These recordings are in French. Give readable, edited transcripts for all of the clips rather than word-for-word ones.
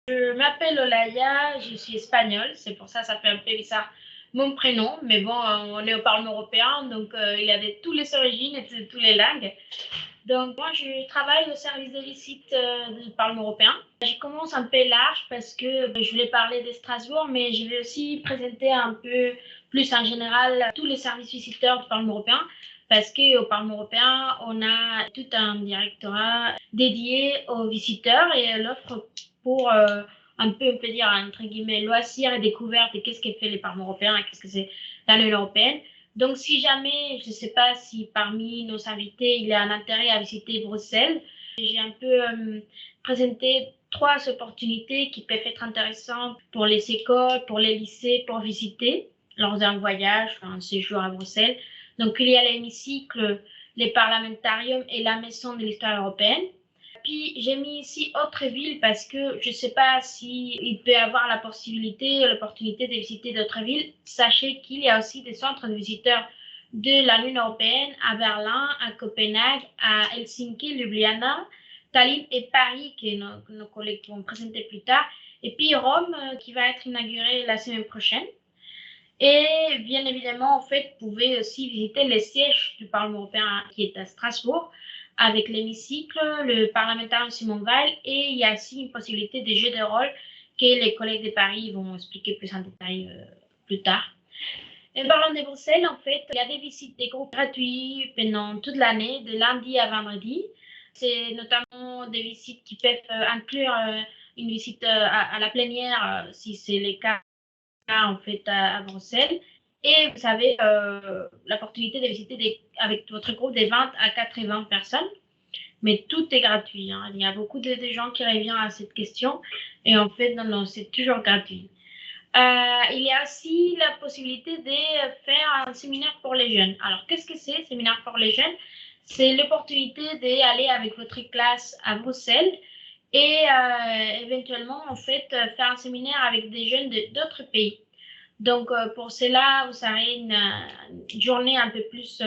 Je m'appelle Olaya, je suis espagnole, c'est pour ça ça fait un peu bizarre mon prénom, mais bon, on est au Parlement européen, donc il y a de toutes les origines et de toutes les langues. Donc moi, je travaille au service des visites du Parlement européen. Je commence un peu large parce que je voulais parler de Strasbourg, mais je vais aussi présenter un peu plus en général tous les services visiteurs du Parlement européen, parce qu'au Parlement européen, on a tout un directorat dédié aux visiteurs et à l'offre pour un peu, on peut dire, entre guillemets, loisirs et découvertes et qu'est-ce que fait les parlements européens et qu'est-ce que c'est l'Union européenne. Donc, si jamais, je ne sais pas si parmi nos invités, il y a un intérêt à visiter Bruxelles, j'ai un peu présenté trois opportunités qui peuvent être intéressantes pour les écoles, pour les lycées, pour visiter lors d'un voyage, un séjour à Bruxelles. Donc, il y a l'hémicycle, les parlementariums et la maison de l'histoire européenne. Puis j'ai mis ici autre ville parce que je ne sais pas si il peut y avoir la possibilité, l'opportunité de visiter d'autres villes. Sachez qu'il y a aussi des centres de visiteurs de l'Union européenne à Berlin, à Copenhague, à Helsinki, Ljubljana, Tallinn et Paris que nos collègues vont présenter plus tard. Et puis Rome qui va être inaugurée la semaine prochaine. Et bien évidemment, en fait, vous pouvez aussi visiter les sièges du Parlement européen qui est à Strasbourg avec l'hémicycle, le parlementaire Simon Weil, et il y a aussi une possibilité de jeux de rôle que les collègues de Paris vont expliquer plus en détail plus tard. Et parlant de Bruxelles, en fait, il y a des visites des groupes gratuits pendant toute l'année, de lundi à vendredi. C'est notamment des visites qui peuvent inclure une visite à la plénière, si c'est le cas en fait à Bruxelles. Et vous avez l'opportunité de visiter avec votre groupe de 20 à 80 personnes. Mais tout est gratuit. Hein. Il y a beaucoup de gens qui reviennent à cette question. Et en fait, non, c'est toujours gratuit. Il y a aussi la possibilité de faire un séminaire pour les jeunes. Alors, qu'est-ce que c'est, séminaire pour les jeunes? C'est l'opportunité d'aller avec votre classe à Bruxelles et éventuellement, en fait, faire un séminaire avec des jeunes d'autres pays. Donc, pour cela, vous aurez une journée un peu plus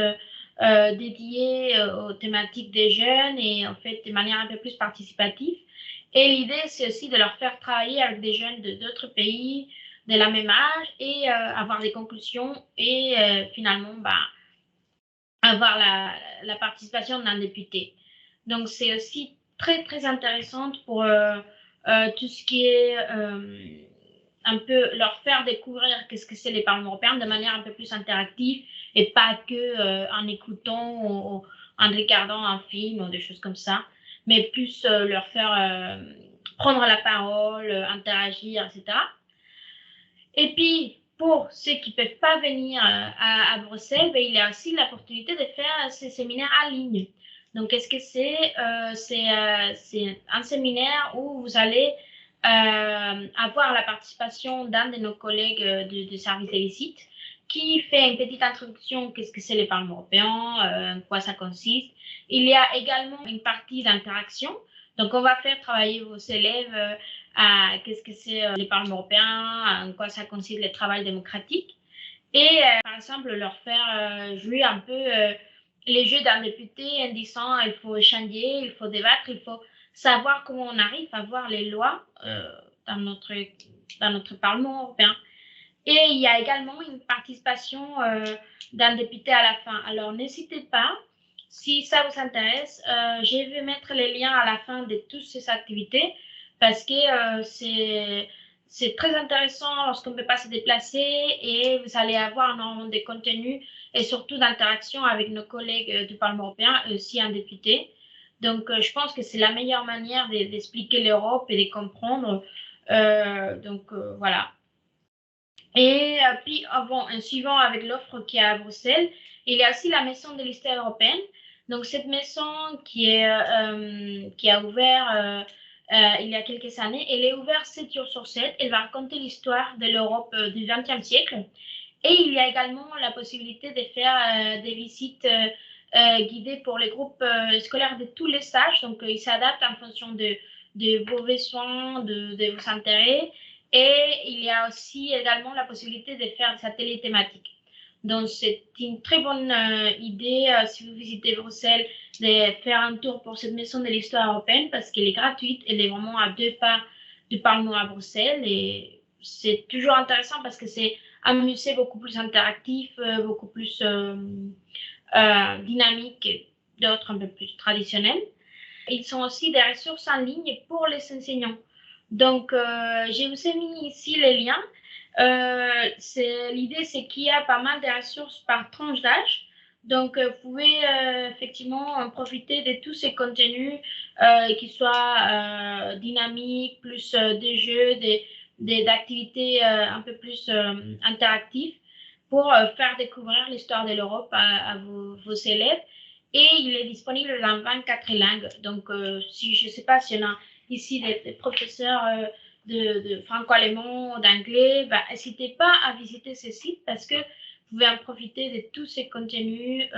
dédiée aux thématiques des jeunes et en fait de manière un peu plus participative. Et l'idée, c'est aussi de leur faire travailler avec des jeunes d'autres pays de la même âge et avoir des conclusions et finalement avoir la participation d'un député. Donc, c'est aussi très, très intéressant pour tout ce qui est un peu leur faire découvrir qu'est-ce que c'est les parlements européens de manière un peu plus interactive et pas que en écoutant ou en regardant un film ou des choses comme ça, mais plus leur faire prendre la parole, interagir, etc. Et puis, pour ceux qui ne peuvent pas venir à Bruxelles, ben, il y a aussi l'opportunité de faire ces séminaires en ligne. Donc, qu'est-ce que c'est C'est un séminaire où vous allez avoir la participation d'un de nos collègues du service des visites qui fait une petite introduction, qu'est-ce que c'est les parlements européens, en quoi ça consiste. Il y a également une partie d'interaction. Donc, on va faire travailler vos élèves à qu'est-ce que c'est les parlements européens, en quoi ça consiste le travail démocratique. Et par exemple, leur faire jouer un peu les jeux d'un député en disant il faut échanger, il faut débattre, il faut savoir comment on arrive à voir les lois dans notre Parlement européen. Et il y a également une participation d'un député à la fin. Alors n'hésitez pas, si ça vous intéresse, je vais mettre les liens à la fin de toutes ces activités parce que c'est très intéressant lorsqu'on ne peut pas se déplacer et vous allez avoir énormément de contenu et surtout d'interaction avec nos collègues du Parlement européen et aussi un député. Donc, je pense que c'est la meilleure manière d'expliquer l'Europe et de comprendre. Voilà. Et puis, en suivant avec l'offre qui est à Bruxelles, il y a aussi la maison de l'histoire européenne. Donc, cette maison qui a ouvert il y a quelques années, elle est ouverte 7 jours sur 7. Elle va raconter l'histoire de l'Europe du XXe siècle. Et il y a également la possibilité de faire des visites guidées pour les groupes scolaires de tous les âges. Donc, ils s'adaptent en fonction de vos besoins, de vos intérêts. Et il y a aussi également la possibilité de faire des ateliers thématiques. Donc, c'est une très bonne idée, si vous visitez Bruxelles, de faire un tour pour cette maison de l'histoire européenne parce qu'elle est gratuite. Elle est vraiment à 2 pas du Parlement à Bruxelles. Et c'est toujours intéressant parce que c'est un musée beaucoup plus interactif, beaucoup plus dynamique et d'autres un peu plus traditionnels. Ils sont aussi des ressources en ligne pour les enseignants. Donc, j'ai aussi mis ici les liens. L'idée, c'est qu'il y a pas mal de ressources par tranche d'âge. Donc, vous pouvez effectivement en profiter de tous ces contenus, qui soient dynamiques, plus des jeux, d'activités un peu plus interactives pour faire découvrir l'histoire de l'Europe à vos élèves. Et il est disponible dans 24 langues. Donc, si je ne sais pas s'il y en a ici des professeurs de franco-allemand, d'anglais, bah, n'hésitez pas à visiter ce site parce que vous pouvez en profiter de tous ces contenus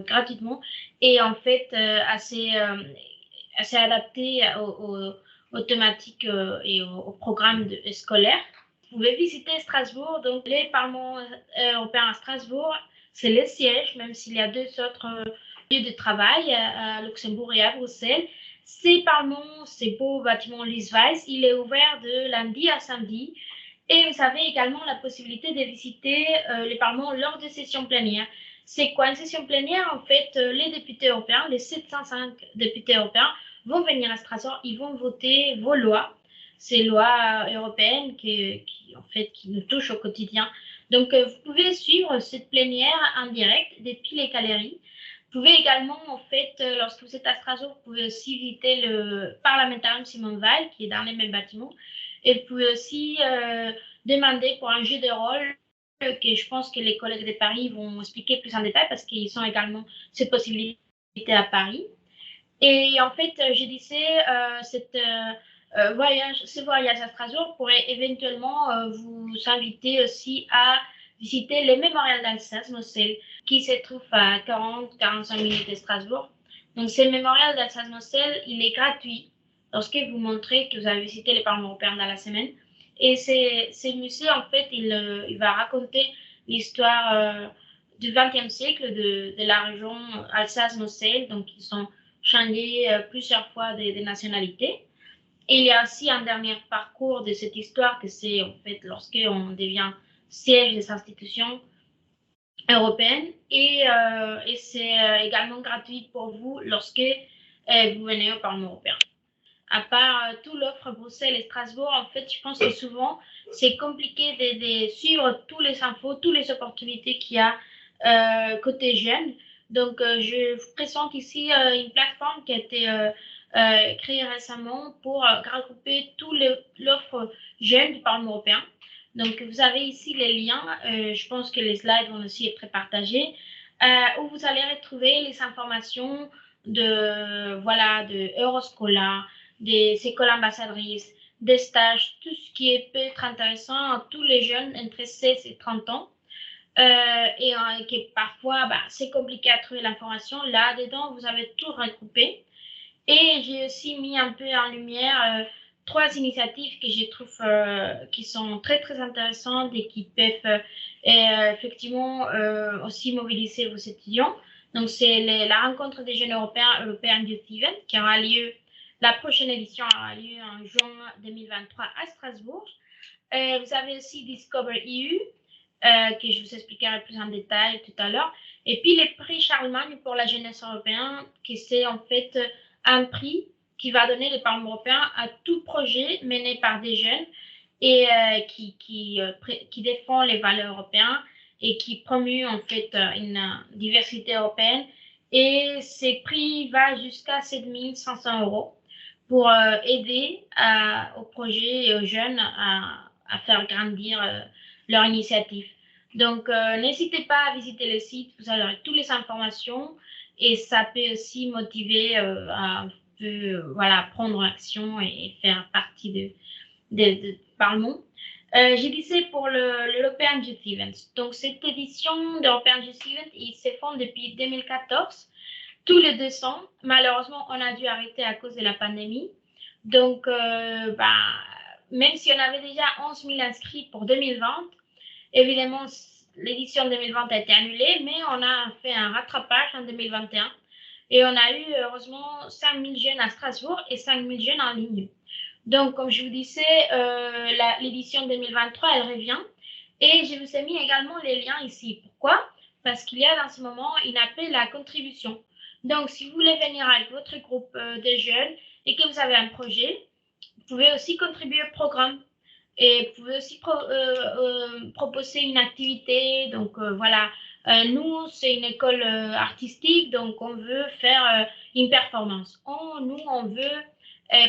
gratuitement et en fait assez adapté aux thématiques et aux programmes scolaires. Vous pouvez visiter Strasbourg, donc les parlements européens à Strasbourg, c'est le siège, même s'il y a deux autres lieux de travail à Luxembourg et à Bruxelles. Ces parlements, ces beaux bâtiments Liesweiss, il est ouvert de lundi à samedi. Et vous avez également la possibilité de visiter les parlements lors de sessions plénières. C'est quoi une session plénière? En fait, les députés européens, les 705 députés européens, vont venir à Strasbourg, ils vont voter vos lois, ces lois européennes qui nous touchent au quotidien. Donc, vous pouvez suivre cette plénière en direct depuis les galeries. Vous pouvez également, en fait, lorsque vous êtes à Strasbourg, vous pouvez aussi visiter le Parliamentarium Simon Weil, qui est dans les mêmes bâtiments. Et vous pouvez aussi demander pour un jeu de rôle que je pense que les collègues de Paris vont expliquer plus en détail parce qu'ils ont également cette possibilité à Paris. Et en fait, je disais, ce voyage à Strasbourg pourrait éventuellement vous inviter aussi à visiter le mémorial d'Alsace-Moselle qui se trouve à 40-45 minutes de Strasbourg. Donc, ce mémorial d'Alsace-Moselle, il est gratuit lorsque vous montrez que vous avez visité les parlements européens dans la semaine. Et ce musée, en fait, il va raconter l'histoire du XXe siècle de la région Alsace-Moselle. Donc, ils sont changé plusieurs fois des nationalités. Et il y a aussi un dernier parcours de cette histoire que c'est en fait lorsqu'on devient siège des institutions européennes et c'est également gratuit pour vous lorsque vous venez au Parlement européen. À part tout l'offre Bruxelles et Strasbourg, en fait, je pense que souvent, c'est compliqué de suivre tous les infos, toutes les opportunités qu'il y a côté jeunes. Donc, je vous présente ici une plateforme qui a été créée récemment pour regrouper toute l'offre jeune du Parlement européen. Donc, vous avez ici les liens. Je pense que les slides vont aussi être partagés, où vous allez retrouver les informations de Euroscola, des écoles ambassadrices, des stages, tout ce qui peut être intéressant à tous les jeunes entre 16 et 30 ans. Et que parfois, c'est compliqué à trouver l'information. Là-dedans, vous avez tout regroupé. Et j'ai aussi mis un peu en lumière trois initiatives que je trouve qui sont très, très intéressantes et qui peuvent effectivement aussi mobiliser vos étudiants. Donc, c'est la rencontre des jeunes européens, European Youth Event, qui aura lieu, la prochaine édition aura lieu en juin 2023 à Strasbourg. Vous avez aussi Discover EU, que je vous expliquerai plus en détail tout à l'heure. Et puis, les prix Charlemagne pour la jeunesse européenne, qui c'est en fait un prix qui va donner le Parlement européen à tout projet mené par des jeunes et qui défend les valeurs européennes et qui promue en fait une diversité européenne. Et ces prix vont jusqu'à 7 500 € pour aider aux projets et aux jeunes à faire grandir leur initiative. Donc, n'hésitez pas à visiter le site, vous aurez toutes les informations et ça peut aussi motiver à prendre action et faire partie de Parlement. Je disais pour l'European Youth Event. Donc, cette édition d'European Youth Event, il se font depuis 2014, tous les 2 ans. Malheureusement, on a dû arrêter à cause de la pandémie. Donc, même si on avait déjà 11 000 inscrits pour 2020, évidemment, l'édition 2020 a été annulée, mais on a fait un rattrapage en 2021 et on a eu heureusement 5 000 jeunes à Strasbourg et 5 000 jeunes en ligne. Donc, comme je vous disais, l'édition 2023, elle revient. Et je vous ai mis également les liens ici. Pourquoi? Parce qu'il y a dans ce moment une appel à contribution. Donc, si vous voulez venir avec votre groupe de jeunes et que vous avez un projet, vous pouvez aussi contribuer au programme. Et vous pouvez aussi proposer une activité. Donc, voilà. Nous, c'est une école artistique, donc on veut faire une performance. Nous, on veut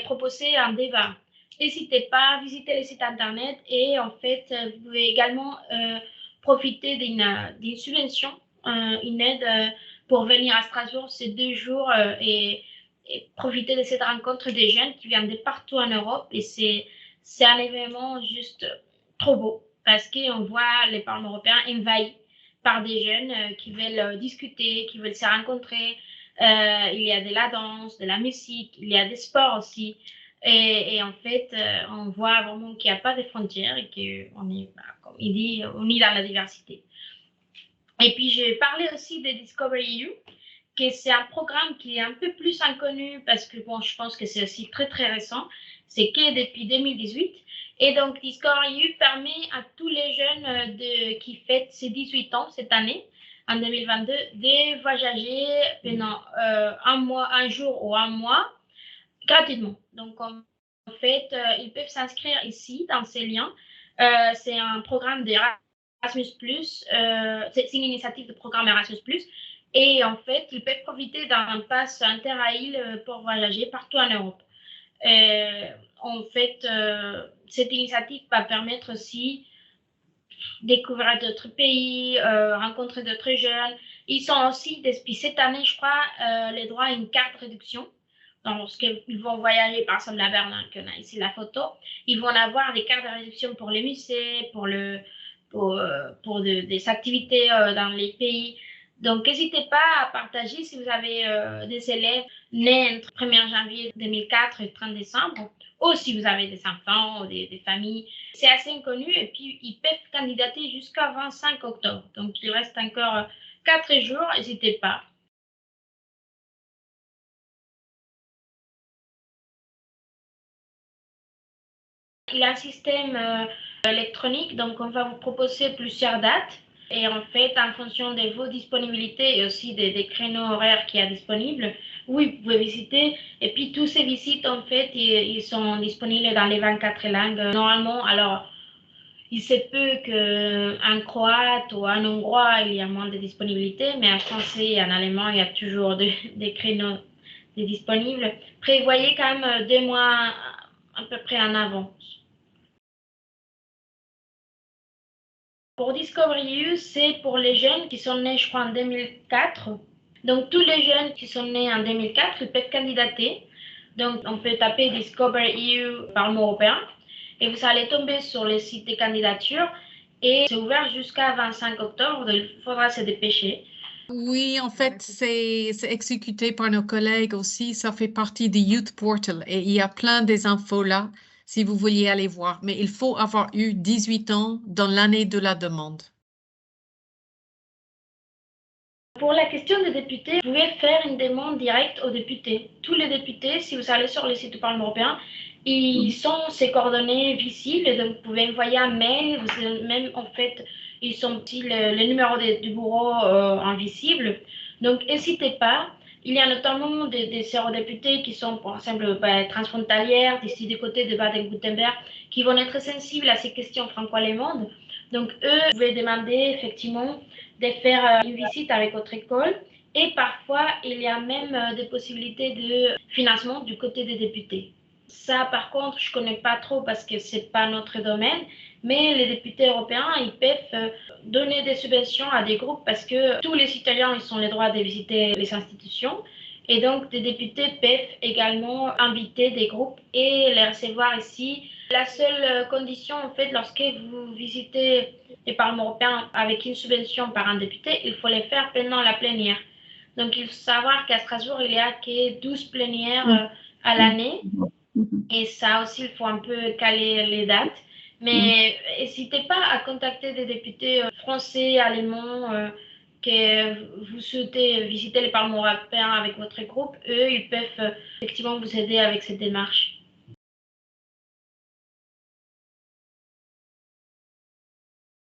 proposer un débat. N'hésitez pas à visiter le site internet et en fait, vous pouvez également profiter d'une subvention, une aide pour venir à Strasbourg ces 2 jours et profiter de cette rencontre des jeunes qui viennent de partout en Europe. Et c'est un événement juste trop beau parce qu'on voit les parlements européens envahis par des jeunes qui veulent discuter, qui veulent se rencontrer. Il y a de la danse, de la musique, il y a des sports aussi. Et en fait, on voit vraiment qu'il n'y a pas de frontières et qu'on est, comme il dit, on est dans la diversité. Et puis, je vais parler aussi de Discovery EU, que c'est un programme qui est un peu plus inconnu parce que, bon, je pense que c'est aussi très, très récent. C'est que depuis 2018. Et donc, Discovery EU permet à tous les jeunes qui fêtent ses 18 ans cette année, en 2022, de voyager pendant un jour ou un mois gratuitement. Donc, en fait, ils peuvent s'inscrire ici, dans ces liens. C'est un programme d'Erasmus+, c'est une initiative de programme Erasmus+, et en fait, ils peuvent profiter d'un pass Interrail pour voyager partout en Europe. En fait, cette initiative va permettre aussi découvrir d'autres pays, rencontrer d'autres jeunes. Ils sont aussi, depuis cette année, je crois, les droits à une carte réduction. Donc, lorsqu'ils vont voyager, par exemple, à Berlin, qu'on a ici la photo, ils vont avoir des cartes de réduction pour les musées, pour des activités dans les pays. Donc, n'hésitez pas à partager si vous avez des élèves nés entre 1er janvier 2004 et 30 décembre, ou si vous avez des enfants ou des familles. C'est assez inconnu et puis ils peuvent candidater jusqu'à 25 octobre. Donc, il reste encore 4 jours, n'hésitez pas. Il y a un système électronique, donc on va vous proposer plusieurs dates. Et en fait, en fonction de vos disponibilités et aussi des créneaux horaires qu'il y a disponibles, oui, vous pouvez visiter. Et puis, tous ces visites, en fait, ils sont disponibles dans les 24 langues. Normalement, alors, il se peut qu'en croate ou en hongrois, il y a moins de disponibilité, mais en français et en allemand, il y a toujours des créneaux disponibles. Prévoyez quand même 2 mois à peu près en avance. Pour Discovery EU, c'est pour les jeunes qui sont nés, je crois, en 2004. Donc, tous les jeunes qui sont nés en 2004, ils peuvent candidater. Donc, on peut taper Discovery EU Parlement européen et vous allez tomber sur le site des candidatures et c'est ouvert jusqu'à 25 octobre, donc il faudra se dépêcher. Oui, en fait, c'est exécuté par nos collègues aussi. Ça fait partie du Youth Portal et il y a plein des infos là si vous vouliez aller voir. Mais il faut avoir eu 18 ans dans l'année de la demande. Pour la question des députés, vous pouvez faire une demande directe aux députés. Tous les députés, si vous allez sur le site du Parlement européen, ils sont ces coordonnées visibles, donc vous pouvez envoyer un mail, même en fait, ils sont aussi le numéro du bureau invisible. Donc, n'hésitez pas. Il y a notamment des eurodéputés qui sont, par exemple, transfrontalières, d'ici du côté de Baden-Württemberg, qui vont être sensibles à ces questions franco-allemandes. Donc, eux, vous pouvez demander effectivement de faire une visite avec votre école. Et parfois, il y a même des possibilités de financement du côté des députés. Ça, par contre, je ne connais pas trop parce que ce n'est pas notre domaine. Mais les députés européens, ils peuvent donner des subventions à des groupes parce que tous les citoyens, ils ont le droit de visiter les institutions. Et donc, des députés peuvent également inviter des groupes et les recevoir ici. La seule condition, en fait, lorsque vous visitez les parlements européens avec une subvention par un député, il faut les faire pendant la plénière. Donc, il faut savoir qu'à Strasbourg, il n'y a que 12 plénières à l'année. Et ça aussi, il faut un peu caler les dates. Mais n'hésitez pas à contacter des députés français, allemands, que vous souhaitez visiter les parlements européens avec votre groupe. Eux, ils peuvent effectivement vous aider avec cette démarche.